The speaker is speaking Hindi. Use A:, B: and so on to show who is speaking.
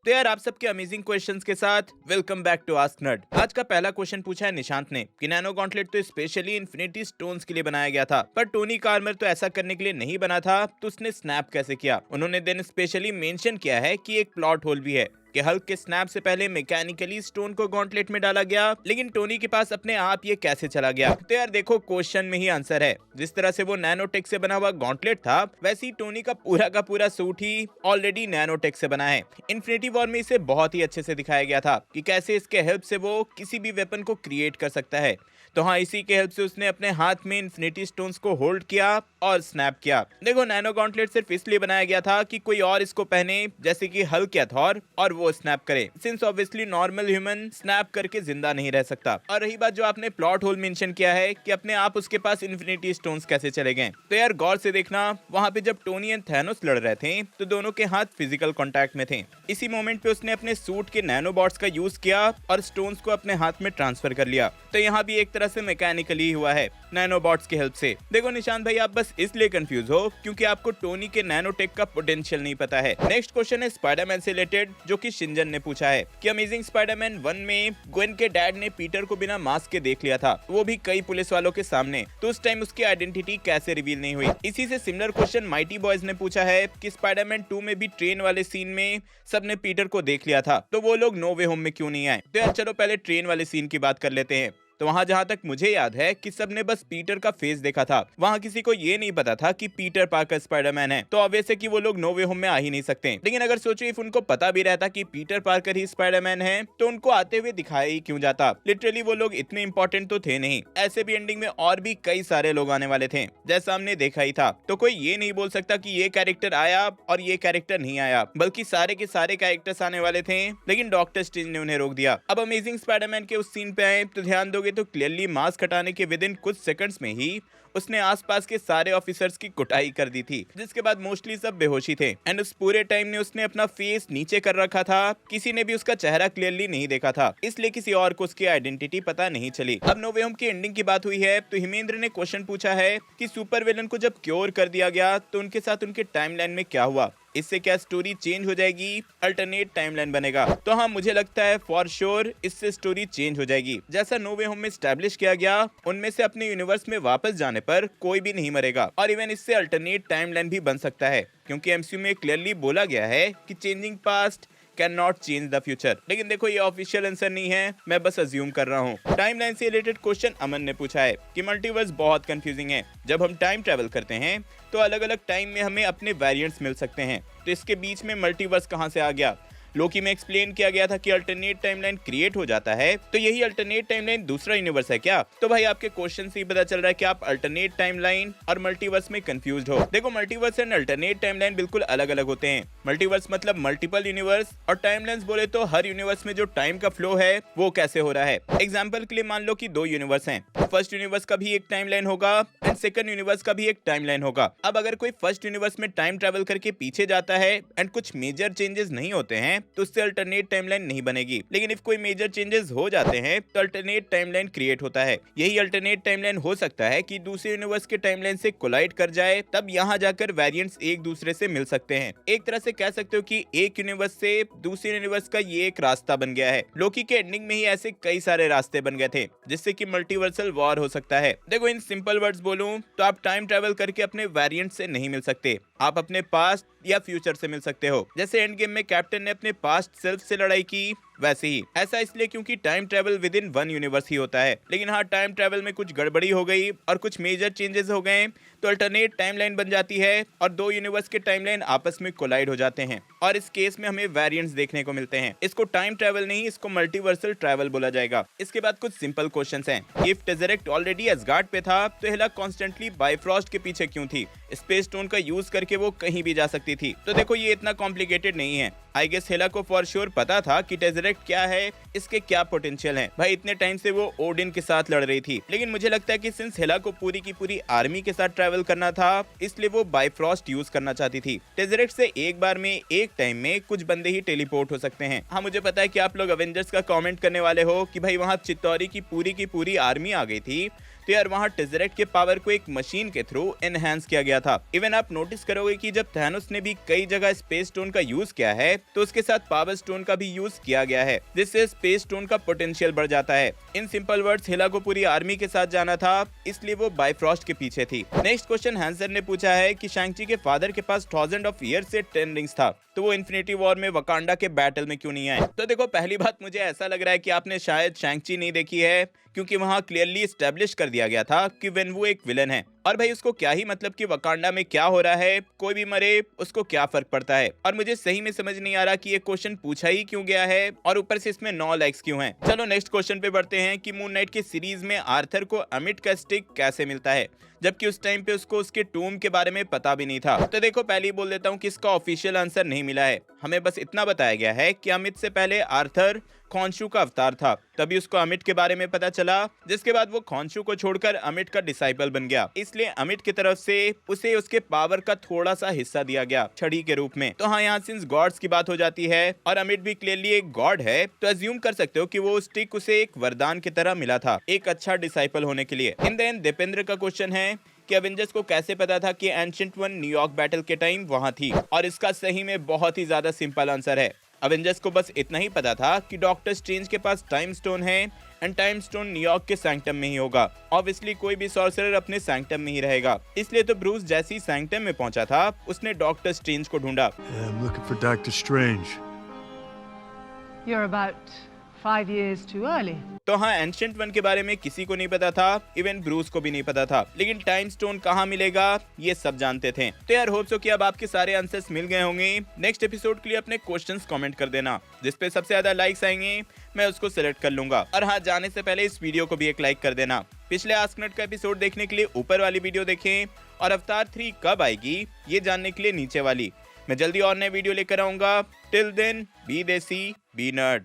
A: तो यार आप सबके अमेजिंग क्वेश्चंस के साथ welcome back to ask nerd. आज का पहला क्वेश्चन पूछा है निशांत ने कि नैनो गॉन्टलेट तो स्पेशली इन्फिनिटी स्टोन्स के लिए बनाया गया था, पर टोनी का आर्मर तो ऐसा करने के लिए नहीं बना था, तो उसने स्नैप कैसे किया। उन्होंने देन स्पेशली मेंशन किया है कि एक प्लॉट होल भी है कि हल्क के स्नैप से पहले मैकेनिकली स्टोन को गॉन्टलेट में डाला गया, लेकिन टोनी के पास अपने आप ये कैसे चला गया। तो यार देखो क्वेश्चन में ही आंसर है। जिस तरह से वो नैनोटेक से बना हुआ गॉन्टलेट था, वैसे ही टोनी का पूरा सूट ही ऑलरेडी नैनोटेक से बना है। इन्फिनिटी वॉर में इसे बहुत ही अच्छे से दिखाया गया था कि कैसे इसके हेल्प से वो किसी भी वेपन को क्रिएट कर सकता है। तो हाँ, इसी के हेल्प से उसने अपने हाथ में इन्फिनिटी स्टोन्स को होल्ड किया और स्नैप किया। देखो नैनो गॉन्टलेट सिर्फ इसलिए बनाया गया था कि कोई और इसको पहने, जैसे कि हल्क या थॉर, और वो स्नैप करे, since obviously normal human snap करके जिंदा नहीं रह सकता। और रही बात जो आपने प्लॉट होल मेंशन किया है कि अपने आप उसके पास इन्फिनिटी स्टोन्स कैसे चले गए, तो यार गौर से देखना, वहां पे जब टोनी एंड थैनोस लड़ रहे थे तो दोनों के हाथ फिजिकल कांटेक्ट में थे। इसी मोमेंट पे उसने अपने सूट के नैनोबॉट्स का यूज किया और स्टोन्स को अपने हाथ में ट्रांसफर कर लिया। तो यहाँ भी एक तरह से मैकेनिकली हुआ है नैनोबॉट्स की हेल्प से। देखो निशांत भाई, आप बस इसलिए कंफ्यूज हो क्योंकि आपको टोनी के नैनोटेक का पोटेंशियल नहीं पता है। नेक्स्ट क्वेश्चन है स्पाइडरमैन से रिलेटेड, जो कि शिंजन ने पूछा है कि अमेजिंग स्पाइडरमैन 1 में ग्वेन के डैड ने पीटर को बिना मास्क के देख लिया था, वो भी कई पुलिस वालों के सामने, तो उस टाइम उसकी आइडेंटिटी कैसे रिवील नहीं हुई। इसी से सिमिलर क्वेश्चन माइटी बॉयज ने पूछा है कि स्पाइडरमैन 2 में भी ट्रेन वाले सीन में सबने पीटर को देख लिया था, तो वो लोग नो वे होम में क्यों नहीं आए। तो यार चलो पहले ट्रेन वाले सीन की बात कर लेते हैं। तो वहां जहां तक मुझे याद है कि सबने बस पीटर का फेस देखा था, वहां किसी को ये नहीं पता था कि पीटर पार्कर स्पाइडरमैन है, तो ऑब्वियस है कि वो लोग नो वे होम में आ ही नहीं सकते। लेकिन अगर सोचो इफ उनको पता भी रहता कि पीटर पार्कर ही स्पाइडरमैन है, तो उनको आते हुए दिखाया ही क्यों जाता। लिटरली वो लोग इतने इंपॉर्टेंट तो थे नहीं। ऐसे भी एंडिंग में और भी कई सारे लोग आने वाले थे, जैसा हमने देखा ही था। तो कोई ये नहीं बोल सकता कि ये कैरेक्टर आया और ये कैरेक्टर नहीं आया, बल्कि सारे के सारे कैरेक्टर्स आने वाले थे, लेकिन डॉक्टर स्ट्रेंज ने उन्हें रोक दिया। अब अमेजिंग स्पाइडरमैन के उस सीन पे आए तो ध्यान दोगे तो क्लियरली मास्क हटाने के विदिन कुछ सेकंड्स में ही उसने आसपास के सारे ऑफिसर्स की कुटाई कर दी थी, जिसके बाद मोस्टली सब बेहोशी थे। एंड उस पूरे टाइम ने उसने अपना फेस नीचे कर रखा था, किसी ने भी उसका चेहरा क्लियरली नहीं देखा था, इसलिए किसी और को उसकी आइडेंटिटी पता नहीं चली। अब नो वे होम की एंडिंग की बात हुई है, तो हिमेंद्र ने क्वेश्चन पूछा है कि सुपर विलन को जब क्योर कर दिया गया तो उनके साथ उनके टाइमलाइन में क्या हुआ, इससे क्या स्टोरी चेंज हो जाएगी, अल्टरनेट टाइमलाइन बनेगा। तो हाँ, मुझे लगता है फॉर श्योर इससे स्टोरी चेंज हो जाएगी। जैसा नो वे होम में एस्टैब्लिश किया गया, उनमें से अपने यूनिवर्स में वापस जाने पर कोई भी नहीं मरेगा, और इवन इससे अल्टरनेट टाइमलाइन भी बन सकता है, क्योंकि एमसीयू में क्लियरली बोला गया है कि changing past can not change the future. लेकिन देखो ये ऑफिशियल आंसर नहीं है, मैं बस अज्यूम कर रहा हूँ। टाइमलाइन से रिलेटेड क्वेश्चन अमन ने पूछा है कि मल्टीवर्स बहुत कंफ्यूजिंग है। जब हम टाइम ट्रेवल करते हैं तो अलग अलग टाइम में हमें अपने वेरिएंट्स मिल सकते हैं, तो इसके बीच में मल्टीवर्स कहाँ से आ गया। लोकी में एक्सप्लेन किया गया था कि अल्टरनेट टाइमलाइन क्रिएट हो जाता है, तो यही अल्टरनेट टाइमलाइन दूसरा यूनिवर्स है क्या। तो भाई आपके क्वेश्चन से ही पता चल रहा है कि आप अल्टरनेट टाइमलाइन और मल्टीवर्स में कंफ्यूज्ड हो। देखो मल्टीवर्स एंड अल्टरनेट टाइमलाइन बिल्कुल अलग अलग होते हैं। मल्टीवर्स मतलब मल्टीपल यूनिवर्स, और टाइमलाइंस बोले तो हर यूनिवर्स में जो टाइम का फ्लो है वो कैसे हो रहा है। एग्जाम्पल के लिए मान लो कि 2 यूनिवर्स हैं, फर्स्ट यूनिवर्स का भी एक टाइमलाइन होगा एंड सेकंड यूनिवर्स का भी एक टाइमलाइन होगा। अब अगर कोई फर्स्ट यूनिवर्स में टाइम ट्रेवल करके पीछे जाता है एंड कुछ मेजर चेंजेस नहीं होते हैं, तो उससे अल्टरनेट टाइमलाइन नहीं बनेगी। लेकिन इफ कोई मेजर चेंजेस हो जाते हैं तो अल्टरनेट टाइमलाइन क्रिएट होता है। यही अल्टरनेट टाइमलाइन हो सकता है कि दूसरे यूनिवर्स के टाइमलाइन से कोलाइड कर जाए, तब यहाँ जाकर वेरिएंट्स एक दूसरे से मिल सकते हैं। एक तरह से कह सकते हो कि एक यूनिवर्स से दूसरे यूनिवर्स का ये एक रास्ता बन गया है। लोकी के एंडिंग में ही ऐसे कई सारे रास्ते बन गए थे, जिससे कि मल्टीवर्सल वॉर हो सकता है। देखो इन सिंपल वर्ड्स बोलूं तो आप टाइम ट्रेवल करके अपने वेरिएंट से नहीं मिल सकते, आप अपने पास्ट या फ्यूचर से मिल सकते हो। जैसे एंड गेम में कैप्टन ने अपने पास्ट सेल्फ से लड़ाई की, वैसे ही ऐसा इसलिए क्योंकि time travel within 1 universe ही होता है। लेकिन हाँ, टाइम ट्रेवल में कुछ गड़बड़ी हो गई और कुछ मेजर चेंजेस हो गए तो अल्टरनेट टाइमलाइन बन जाती है और 2 यूनिवर्स के टाइमलाइन आपस में कोलाइड हो जाते हैं, और इस केस में हमें वेरिएंट्स देखने को मिलते हैं। इसको टाइम ट्रेवल नहीं, इसको मल्टीवर्सल ट्रेवल बोला जाएगा। इसके बाद कुछ सिंपल क्वेश्चंस हैं। इफ टेज़रेक्ट ऑलरेडी एसगार्ड पे था तो हेला कॉन्स्टेंटली बाइफ्रॉस्ट के पीछे क्यों थी। स्पेस स्टोन का यूज करके वो कहीं भी जा सकती थी। तो देखो ये इतना कॉम्प्लिकेटेड नहीं है। आई गेस हेला को फॉर श्योर पता था कि टेज़रेक्ट क्या है, इसके क्या पोटेंशियल है। भाई इतने टाइम से वो ओडिन के साथ लड़ रही थी, लेकिन मुझे लगता है कि सिंस हेला को पूरी की पूरी आर्मी के साथ ट्रैवल करना था, इसलिए वो बाइफ्रॉस्ट यूज करना चाहती थी। टेज़रेक्ट से एक बार में एक टाइम में कुछ बंदे ही टेलीपोर्ट हो सकते हैं। हाँ मुझे पता है कि आप लोग अवेंजर्स का कमेंट करने वाले हो कि भाई वहाँ चित्तौरी की पूरी आर्मी आ गई थी, तो यार वहाँ टेज़रेक्ट के पावर को एक मशीन के थ्रू एनहांस किया गया था। इवन आप नोटिस करोगे कि जब थैनोस ने भी कई जगह स्पेस स्टोन का यूज किया है तो उसके साथ पावर स्टोन का भी यूज किया गया है, जिससे स्पेस स्टोन का पोटेंशियल बढ़ जाता है। इन सिंपल वर्ड्स, हिला को पूरी आर्मी के साथ जाना था, इसलिए वो बाइफ्रॉस्ट के पीछे थी। नेक्स्ट क्वेश्चन हैंसन ने पूछा है कि शैंग-ची के फादर के पास 1000 ऑफ ईयर से 10 रिंग्स था, तो वो इन्फिनिटी वॉर में वकांडा के बैटल में क्यों नहीं आए? तो देखो, पहली बात, मुझे ऐसा लग रहा है कि आपने शायद शैंग-ची नहीं देखी है, क्योंकि वहां क्लियरली एस्टेब्लिश कर दिया गया था कि वेनवू एक विलन है। और भाई उसको क्या ही मतलब कि वकांडा में क्या हो रहा है, कोई भी मरे उसको क्या फर्क पड़ता है। और मुझे सही में समझ नहीं आ रहा कि ये क्वेश्चन पूछा ही क्यों गया है, और ऊपर से इसमें 9 लाइक्स क्यों हैं। चलो नेक्स्ट क्वेश्चन पे बढ़ते हैं कि मून नाइट की सीरीज में आर्थर को अमिट का स्टिक कैसे मिलता है, जबकि उस टाइम पे उसको उसके टूम के बारे में पता भी नहीं था। तो देखो, पहले ही बोल देता हूँ कि इसका ऑफिशियल आंसर नहीं मिला है। हमें बस इतना बताया गया है कि अमित से पहले आर्थर खॉन्शु का अवतार था, तभी उसको अमिट के बारे में पता चला, जिसके बाद वो खॉन्शु को छोड़कर अमिट का डिसाइपल बन गया। इसलिए अमिट की तरफ से उसे उसके पावर का थोड़ा सा हिस्सा दिया गया छड़ी के रूप में। तो हाँ, यहाँ सिंस गॉड्स की बात हो जाती है और अमिट भी क्लियरली एक गॉड है, तो अज्यूम कर सकते हो कि वो स्टिक उसे एक वरदान की तरह मिला था, एक अच्छा डिसाइपल होने के लिए। इन द एंड दीपेंद्र का क्वेश्चन है कि अवेंजर्स को कैसे पता था कि एंशिएंट वन न्यूयॉर्क बैटल के टाइम वहां थी, और इसका सही में बहुत ही ज्यादा सिंपल आंसर है। अवेंजर्स को बस इतना ही पता था कि डॉक्टर स्ट्रेंज के पास टाइम स्टोन है एंड टाइम स्टोन न्यूयॉर्क के सैंक्टम में ही होगा। ऑब्वियसली कोई भी सॉर्सरर अपने सैंक्टम में ही रहेगा, इसलिए तो ब्रूस जैसे ही सैंक्टम में पहुंचा था, उसने डॉक्टर स्ट्रेंज को ढूंढा।
B: I'm looking for Dr. Strange.
C: You're about 5 years too early.
A: तो हाँ, एंशिएंट वन के बारे में किसी को नहीं पता था, इवन ब्रूस को भी नहीं पता था, लेकिन टाइम स्टोन कहाँ मिलेगा ये सब जानते थे। तो यार होप सो कि अब आपके सारे आंसर्स मिल गए होंगे। नेक्स्ट एपिसोड के लिए अपने क्वेश्चंस कमेंट कर देना, जिस पे सबसे ज्यादा लाइक्स आएंगे मैं उसको सिलेक्ट कर लूंगा। और हाँ, जाने से पहले इस वीडियो को भी एक लाइक कर देना। पिछले आस्कनट का एपिसोड देखने के लिए ऊपर वाली वीडियो देखें, और अवतार 3 कब आएगी ये जानने के लिए नीचे वाली। मैं जल्दी और नए वीडियो लेकर आऊंगा। टिल देन, बी देसी, बी नर्ड।